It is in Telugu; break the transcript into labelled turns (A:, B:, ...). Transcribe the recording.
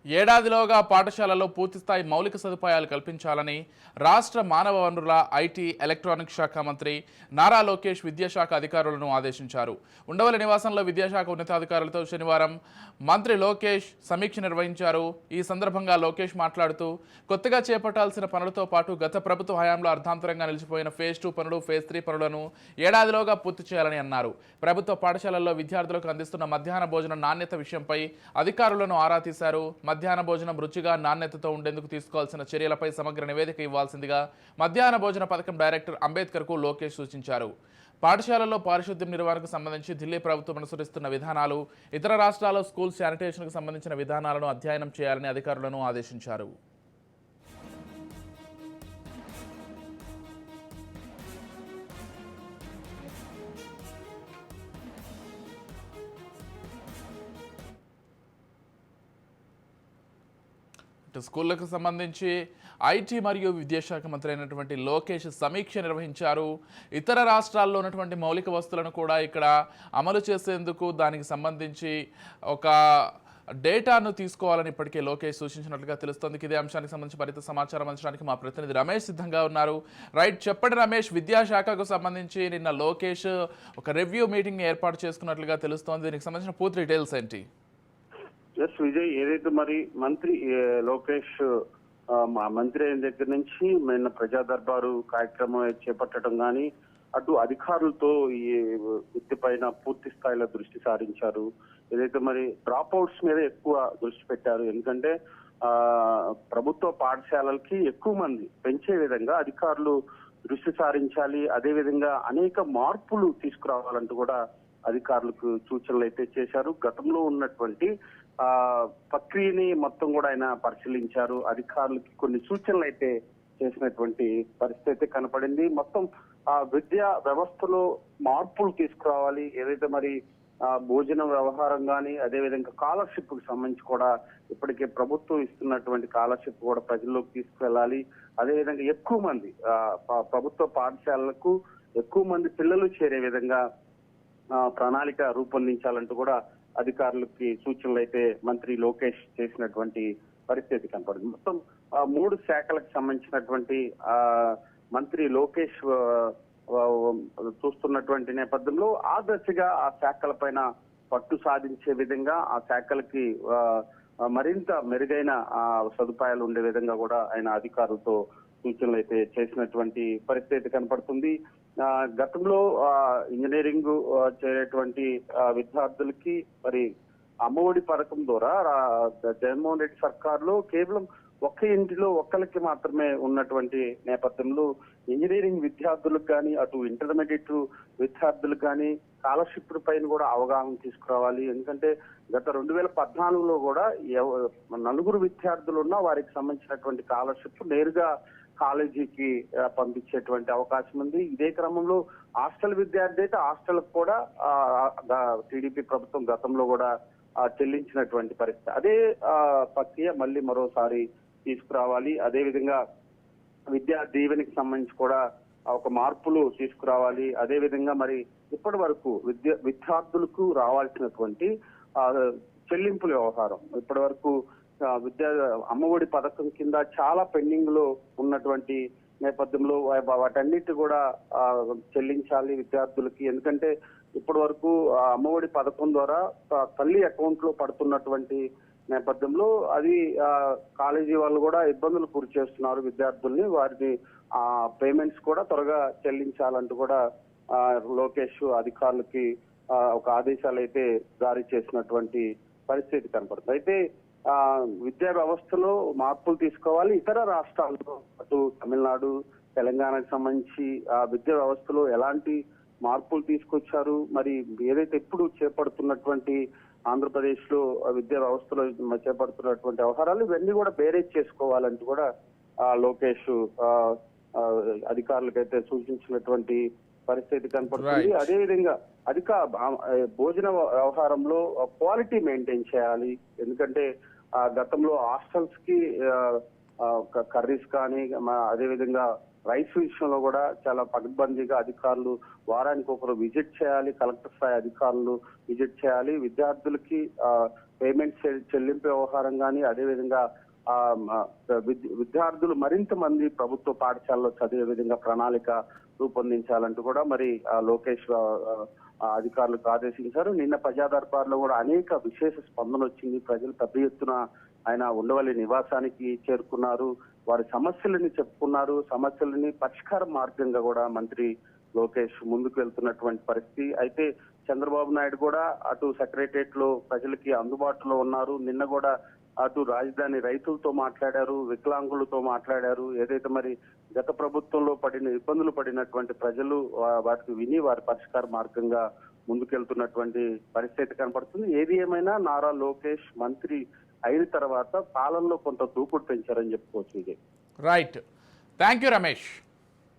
A: ఏడాదిలోగా పాఠశాలలో పూర్తిస్థాయి మౌలిక సదుపాయాలు కల్పించాలని రాష్ట్ర మానవ వనరుల ఐటీ ఎలక్ట్రానిక్స్ శాఖ మంత్రి నారా లోకేష్ విద్యాశాఖ అధికారులను ఆదేశించారు. ఉండవల్లి నివాసంలో విద్యాశాఖ ఉన్నతాధికారులతో శనివారం మంత్రి లోకేష్ సమీక్ష నిర్వహించారు. ఈ సందర్భంగా లోకేష్ మాట్లాడుతూ కొత్తగా చేపట్టాల్సిన పనులతో పాటు గత ప్రభుత్వ హయాంలో అర్ధాంతరంగా నిలిచిపోయిన ఫేజ్ 2 పనులు, ఫేజ్ 3 పనులను ఏడాదిలోగా పూర్తి చేయాలని అన్నారు. ప్రభుత్వ పాఠశాలల్లో విద్యార్థులకు అందిస్తున్న మధ్యాహ్న భోజనం నాణ్యత విషయంపై అధికారులను ఆరా తీశారు. మధ్యాహ్న భోజనం రుచిగా నాణ్యతతో ఉండేందుకు తీసుకోవాల్సిన చర్యలపై సమగ్ర నివేదిక ఇవ్వాల్సిందిగా మధ్యాహ్న భోజన పథకం డైరెక్టర్ అంబేద్కర్కు లోకేష్ సూచించారు. పాఠశాలల్లో పారిశుద్ధ్యం నిర్వహణకు సంబంధించి ఢిల్లీ ప్రభుత్వం అనుసరిస్తున్న విధానాలు, ఇతర రాష్ట్రాల్లో స్కూల్ శానిటేషన్కు సంబంధించిన విధానాలను అధ్యయనం చేయాలని అధికారులను ఆదేశించారు. స్కూళ్లకు సంబంధించి ఐటీ మరియు విద్యాశాఖ మంత్రి అయినటువంటి లోకేష్ సమీక్ష నిర్వహించారు. ఇతర రాష్ట్రాల్లో ఉన్నటువంటి మౌలిక వస్తువులను కూడా ఇక్కడ అమలు చేసేందుకు దానికి సంబంధించి ఒక డేటాను తీసుకోవాలని ఇప్పటికే లోకేష్ సూచించినట్లుగా తెలుస్తోంది. ఇదే అంశానికి సంబంధించి మరింత సమాచారం అందించడానికి మా ప్రతినిధి రమేష్ సిద్ధంగా ఉన్నారు. రైట్, చెప్పండి రమేష్, విద్యాశాఖకు సంబంధించి నిన్న లోకేష్ ఒక రివ్యూ మీటింగ్ ఏర్పాటు చేసుకున్నట్లుగా తెలుస్తోంది. దీనికి సంబంధించిన పూర్తి డీటెయిల్స్ ఏంటి?
B: ఎస్ విజయ్, ఏదైతే మరి మంత్రి లోకేష్ మంత్రి అయిన దగ్గర నుంచి నిన్న ప్రజా దర్బారు కార్యక్రమం చేపట్టడం కానీ, అటు అధికారులతో ఈ విద్య పైన పూర్తి స్థాయిలో దృష్టి సారించారు. ఏదైతే మరి డ్రాప్ అవుట్స్ మీద ఎక్కువ దృష్టి పెట్టారు. ఎందుకంటే ప్రభుత్వ పాఠశాలలకి ఎక్కువ మంది పెంచే విధంగా అధికారులు దృష్టి సారించాలి. అదే విధంగా అనేక మార్పులు తీసుకురావాలంటూ కూడా అధికారులకు సూచనలు అయితే చేశారు. గతంలో ఉన్నటువంటి ప్రక్రియని మొత్తం కూడా ఆయన పరిశీలించారు. అధికారులకి కొన్ని సూచనలు అయితే చేసినటువంటి పరిస్థితి కనపడింది. మొత్తం విద్యా వ్యవస్థలో మార్పులు తీసుకురావాలి. ఏదైతే మరి భోజన వ్యవహారం కానీ, అదేవిధంగా స్కాలర్షిప్ కు సంబంధించి కూడా ఇప్పటికే ప్రభుత్వం ఇస్తున్నటువంటి స్కాలర్షిప్ కూడా ప్రజల్లోకి తీసుకువెళ్ళాలి. అదేవిధంగా ఎక్కువ మంది ప్రభుత్వ పాఠశాలలకు ఎక్కువ మంది పిల్లలు చేరే విధంగా ప్రణాళిక రూపొందించాలంటూ కూడా అధికారులకి సూచనలు అయితే మంత్రి లోకేష్ చేసినటువంటి పరిస్థితి కనపడింది. మొత్తం 3 శాఖలకు సంబంధించినటువంటి మంత్రి లోకేష్ చూస్తున్నటువంటి నేపథ్యంలో ఆ దశగా ఆ శాఖల పైన పట్టు సాధించే విధంగా ఆ శాఖలకి మరింత మెరుగైన సదుపాయాలు ఉండే విధంగా కూడా ఆయన అధికారులతో సూచనలు అయితే చేసినటువంటి పరిస్థితి కనపడుతుంది. గతంలో ఇంజనీరింగ్ చేరేటువంటి విద్యార్థులకి మరి అమ్మఒడి పథకం ద్వారా జగన్మోహన్ రెడ్డి సర్కార్లో కేవలం ఒక్క ఇంటిలో ఒక్కరికి మాత్రమే ఉన్నటువంటి నేపథ్యంలో ఇంజనీరింగ్ విద్యార్థులకు కానీ, అటు ఇంటర్మీడియట్ విద్యార్థులకు కానీ స్కాలర్షిప్ పైన కూడా అవగాహన తీసుకురావాలి. ఎందుకంటే గత 2014లో కూడా 4 విద్యార్థులు ఉన్నా వారికి సంబంధించినటువంటి స్కాలర్షిప్ నేరుగా కాలేజీకి పంపించేటువంటి అవకాశం ఉంది. ఇదే క్రమంలో హాస్టల్ విద్యార్థి అయితే హాస్టల్ కూడా టీడీపీ ప్రభుత్వం గతంలో కూడా చెల్లించినటువంటి పరిస్థితి. అదే ప్రక్రియ మళ్ళీ మరోసారి తీసుకురావాలి. అదే విధంగా విద్యా దీవెనికి సంబంధించి కూడా ఒక మార్పులు తీసుకురావాలి. అదే విధంగా మరి ఇప్పటి వరకు విద్యార్థులకు రావాల్సినటువంటి చెల్లింపుల వ్యవహారం ఇప్పటి వరకు అమ్మఒడి పథకం కింద చాలా పెండింగ్ లో ఉన్నటువంటి నేపథ్యంలో వాటన్నిటి కూడా చెల్లించాలి విద్యార్థులకి. ఎందుకంటే ఇప్పటి వరకు అమ్మఒడి పథకం ద్వారా తల్లి అకౌంట్ లో పడుతున్నటువంటి నేపథ్యంలో అది కాలేజీ వాళ్ళు కూడా ఇబ్బందులు గురి చేస్తున్నారు విద్యార్థుల్ని. వారిని పేమెంట్స్ కూడా త్వరగా చెల్లించాలంటూ కూడా లోకేష్ అధికారులకి ఒక ఆదేశాలు అయితే జారీ చేసినటువంటి పరిస్థితి కనపడుతుంది. అయితే విద్యా వ్యవస్థలో మార్పులు తీసుకోవాలి. ఇతర రాష్ట్రాల్లో అటు తమిళనాడు, తెలంగాణకు సంబంధించి విద్యా వ్యవస్థలో ఎలాంటి మార్పులు తీసుకొచ్చారు, మరి ఏదైతే ఇప్పుడు చేపడుతున్నటువంటి ఆంధ్రప్రదేశ్ లో విద్యా వ్యవస్థలో చేపడుతున్నటువంటి వ్యవహారాలు ఇవన్నీ కూడా బేరేజ్ చేసుకోవాలంటూ కూడా లోకేష్ అధికారులకైతే సూచించినటువంటి పరిస్థితి కనపడుతుంది. అదేవిధంగా భోజన వ్యవహారంలో క్వాలిటీ మెయింటైన్ చేయాలి. ఎందుకంటే గతంలో హాస్టల్స్ కి కర్రీస్ కానీ, అదేవిధంగా రైస్ విషయంలో కూడా చాలా పకడ్బందీగా అధికారులు వారానికి ఒకరు విజిట్ చేయాలి. కలెక్టర్ స్థాయి అధికారులు విజిట్ చేయాలి. విద్యార్థులకి పేమెంట్ చెల్లింపు వ్యవహారం కానీ అదేవిధంగా ఆ విద్యార్థులు మరింత మంది ప్రభుత్వ పాఠశాలలో చదివే విధంగా ప్రణాళిక రూపొందించాలంటూ కూడా మరి లోకేష్ అధికారులకు ఆదేశించారు. నిన్న ప్రజా దర్బార్లో కూడా అనేక విశేష స్పందన వచ్చింది. ప్రజలు పెద్ద ఎత్తున ఆయన ఉండవల్లి నివాసానికి చేరుకున్నారు. వారి సమస్యలని చెప్పుకున్నారు. సమస్యలని పరిష్కార మార్గంగా కూడా మంత్రి లోకేష్ ముందుకు వెళ్తున్నటువంటి పరిస్థితి. అయితే చంద్రబాబు నాయుడు కూడా అటు సెక్రటరియట్ లో ప్రజలకి అందుబాటులో ఉన్నారు. నిన్న కూడా అటు రాజధాని రైతులతో మాట్లాడారు, వికలాంగులతో మాట్లాడారు. ఏదైతే మరి గత ప్రభుత్వంలో ఇబ్బందులు పడినటువంటి ప్రజలు వాటికి విని వారి పరిష్కార మార్గంగా ముందుకెళ్తున్నటువంటి పరిస్థితి కనపడుతుంది. ఏది ఏమైనా నారా లోకేష్ మంత్రి అయిన తర్వాత పాలనలో కొంత దూకుడు పెంచారని చెప్పుకోవచ్చు.
A: Right, thank you Ramesh.